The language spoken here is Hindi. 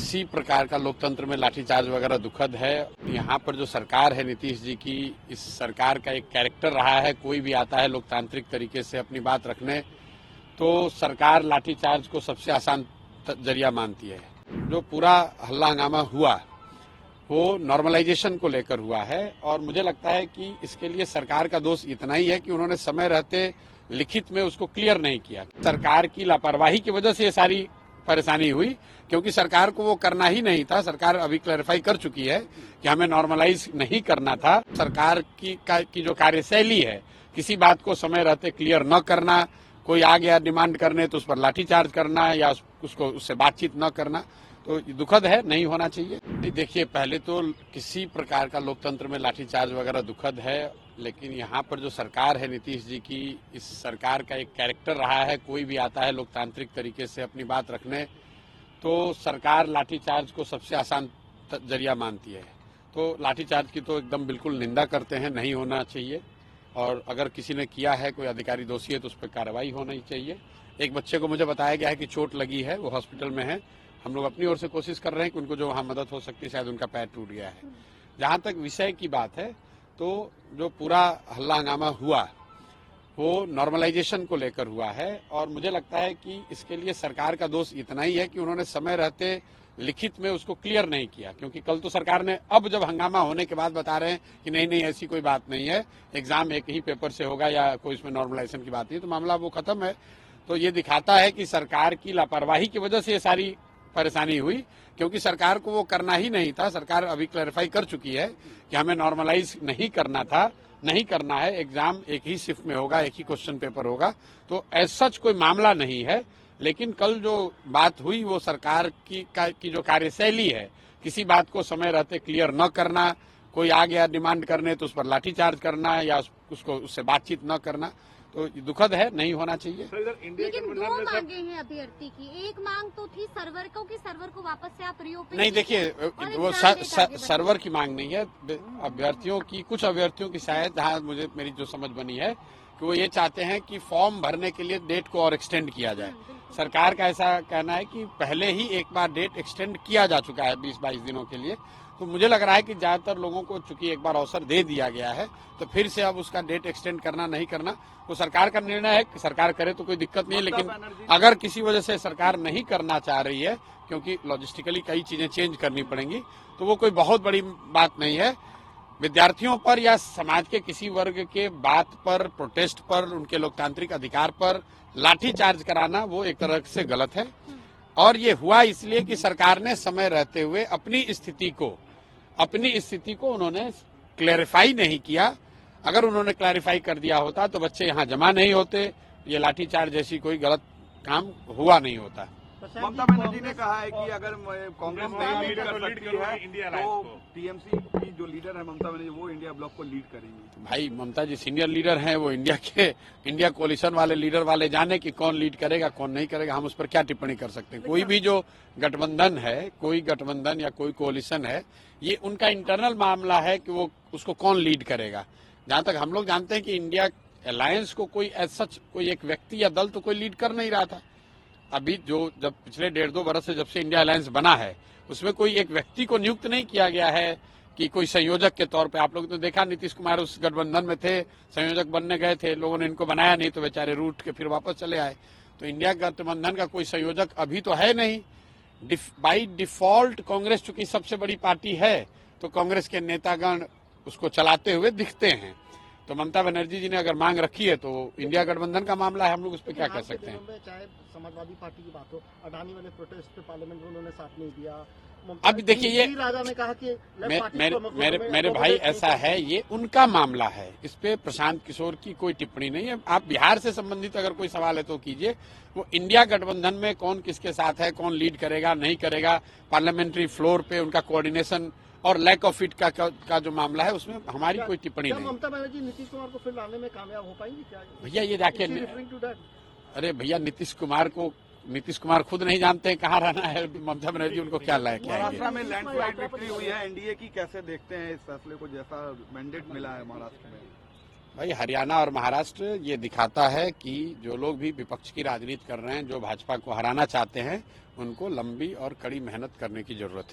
किसी प्रकार का लोकतंत्र में लाठीचार्ज वगैरह दुखद है। यहाँ पर जो सरकार है नीतीश जी की, इस सरकार का एक कैरेक्टर रहा है, कोई भी आता है लोकतांत्रिक तरीके से अपनी बात रखने तो सरकार लाठीचार्ज को सबसे आसान जरिया मानती है। जो पूरा हल्ला हंगामा हुआ वो नॉर्मलाइजेशन को लेकर हुआ है और मुझे लगता है कि इसके लिए सरकार का दोष इतना ही है कि उन्होंने समय रहते लिखित में उसको क्लियर नहीं किया। सरकार की लापरवाही की वजह से ये सारी परेशानी हुई, क्योंकि सरकार को वो करना ही नहीं था। सरकार अभी क्लैरिफाई कर चुकी है कि हमें नॉर्मलाइज नहीं करना था। सरकार की जो कार्यशैली है, किसी बात को समय रहते क्लियर न करना, कोई आ गया डिमांड करने तो उस पर लाठीचार्ज करना या उससे बातचीत न करना, तो दुखद है, नहीं होना चाहिए। देखिए, पहले तो किसी प्रकार का लोकतंत्र में लाठीचार्ज वगैरह दुखद है, लेकिन यहाँ पर जो सरकार है नीतीश जी की, इस सरकार का एक कैरेक्टर रहा है, कोई भी आता है लोकतांत्रिक तरीके से अपनी बात रखने तो सरकार लाठीचार्ज को सबसे आसान जरिया मानती है। तो लाठीचार्ज की तो एकदम बिल्कुल निंदा करते हैं, नहीं होना चाहिए। और अगर किसी ने किया है, कोई अधिकारी दोषी है तो उस पर कार्रवाई होनी चाहिए। एक बच्चे को मुझे बताया गया है कि चोट लगी है, वो हॉस्पिटल में है। हम लोग अपनी ओर से कोशिश कर रहे हैं कि उनको जो वहाँ मदद हो सकती है, शायद उनका पैर टूट गया है। जहाँ तक विषय की बात है, तो जो पूरा हल्ला हंगामा हुआ वो नॉर्मलाइजेशन को लेकर हुआ है और मुझे लगता है कि इसके लिए सरकार का दोष इतना ही है कि उन्होंने समय रहते लिखित में उसको क्लियर नहीं किया। क्योंकि कल तो सरकार ने, अब जब हंगामा होने के बाद बता रहे हैं कि नहीं ऐसी कोई बात नहीं है, एग्जाम एक ही पेपर से होगा या कोई इसमें नॉर्मलाइजेशन की बात नहीं है, तो मामला वो खत्म है। तो ये दिखाता है कि सरकार की लापरवाही की वजह से ये सारी परेशानी हुई, क्योंकि सरकार को वो करना ही नहीं था। सरकार अभी क्लैरिफाई कर चुकी है कि हमें नॉर्मलाइज नहीं करना था, नहीं करना है, एग्जाम एक ही शिफ्ट में होगा, एक ही क्वेश्चन पेपर होगा, तो ऐसा सच कोई मामला नहीं है। लेकिन कल जो बात हुई वो सरकार की जो कार्यशैली है, किसी बात को समय रहते क्लियर न करना, कोई आ गया डिमांड करने तो उस पर लाठीचार्ज करना या उससे बातचीत न करना, तो दुखद है, नहीं होना चाहिए। लेकिन दो मांगे हैं अभ्यर्थी की, एक मांग तो थी सर्वर को वापस से आप रिओपन नहीं, देखिए वो सर्वर की मांग नहीं है। अभ्यर्थियों की, कुछ अभ्यर्थियों की शायद, जहाँ मुझे मेरी जो समझ बनी है कि वो ये चाहते हैं कि फॉर्म भरने के लिए डेट को और एक्सटेंड किया जाए। सरकार का ऐसा कहना है कि पहले ही एक बार डेट एक्सटेंड किया जा चुका है 20-22 दिनों के लिए। तो मुझे लग रहा है कि ज्यादातर लोगों को चूंकि एक बार अवसर दे दिया गया है तो फिर से अब उसका डेट एक्सटेंड करना नहीं करना वो सरकार का निर्णय है। सरकार करे तो कोई दिक्कत नहीं है, लेकिन अगर किसी वजह से सरकार नहीं करना चाह रही है, क्योंकि लॉजिस्टिकली कई चीजें चेंज करनी पड़ेंगी, तो वो कोई बहुत बड़ी बात नहीं है। विद्यार्थियों पर या समाज के किसी वर्ग के बात पर, प्रोटेस्ट पर, उनके लोकतांत्रिक अधिकार पर लाठीचार्ज कराना वो एक तरह से गलत है। और ये हुआ इसलिए कि सरकार ने समय रहते हुए अपनी स्थिति को उन्होंने क्लैरिफाई नहीं किया। अगर उन्होंने क्लैरिफाई कर दिया होता तो बच्चे यहाँ जमा नहीं होते, ये लाठीचार्ज जैसी कोई गलत काम हुआ नहीं होता। ममता बनर्जी ने कहा है कि अगर कांग्रेस नहीं लीड कर सकती है तो टीएमसी की जो लीडर है ममता बनर्जी, वो इंडिया ब्लॉक को लीड करेंगी। भाई, ममता जी सीनियर लीडर हैं, वो इंडिया कोalition वाले लीडर वाले जाने कि कौन लीड करेगा कौन नहीं करेगा, हम उस पर क्या टिप्पणी कर सकते हैं। कोई भी जो गठबंधन है, कोई गठबंधन या कोई कोalition है, ये उनका इंटरनल मामला है कि वो उसको कौन लीड करेगा। जहां तक हम लोग जानते हैं कि इंडिया अलायंस को कोई सच कोई एक व्यक्ति या दल तो कोई लीड कर नहीं रहा था। अभी जब पिछले 1.5-2 बरस से जब से इंडिया अलायंस बना है, उसमें कोई एक व्यक्ति को नियुक्त नहीं किया गया है कि कोई संयोजक के तौर पे। आप लोग तो देखा, नीतीश कुमार उस गठबंधन में थे, संयोजक बनने गए थे, लोगों ने इनको बनाया नहीं तो बेचारे रूठ के फिर वापस चले आए। तो इंडिया गठबंधन का कोई संयोजक अभी तो है नहीं। बाई डिफॉल्ट कांग्रेस चूंकि सबसे बड़ी पार्टी है तो कांग्रेस के नेतागण उसको चलाते हुए दिखते हैं। तो ममता बनर्जी जी ने अगर मांग रखी है तो इंडिया गठबंधन का मामला है, हम लोग उस पर क्या कह सकते हैं। चाहे समाजवादी पार्टी की बात हो, अडानी वाले प्रोटेस्ट पे पार्लियामेंट में उन्होंने साथ नहीं दिया। अब देखिए, ये राजा ने कहा कि मेरे भाई, ऐसा है, ये उनका मामला है, इस पे प्रशांत किशोर की कोई टिप्पणी नहीं है। आप बिहार से संबंधित अगर कोई सवाल है तो कीजिए। वो इंडिया गठबंधन में कौन किसके साथ है, कौन लीड करेगा नहीं करेगा, पार्लियामेंट्री फ्लोर पे उनका कोऑर्डिनेशन और लैक ऑफ इट का जो मामला है, उसमें हमारी कोई टिप्पणी नहीं। ममता बनर्जी नीतीश कुमार को फिर लाने में कामयाब हो पाएंगी क्या? भैया ये जाके, अरे भैया, नीतीश कुमार खुद नहीं जानते हैं कहाँ रहना है, ममता बनर्जी उनको क्या लायक है। महाराष्ट्र में लैंडस्लाइड विक्ट्री हुई है एनडीए की, कैसे देखते हैं इस फैसले को, जैसा मैंडेट मिला है महाराष्ट्र में? भाई हरियाणा और महाराष्ट्र ये दिखाता है कि जो लोग भी विपक्ष की राजनीति कर रहे हैं, जो भाजपा को हराना चाहते हैं, उनको लंबी और कड़ी मेहनत करने की जरूरत है।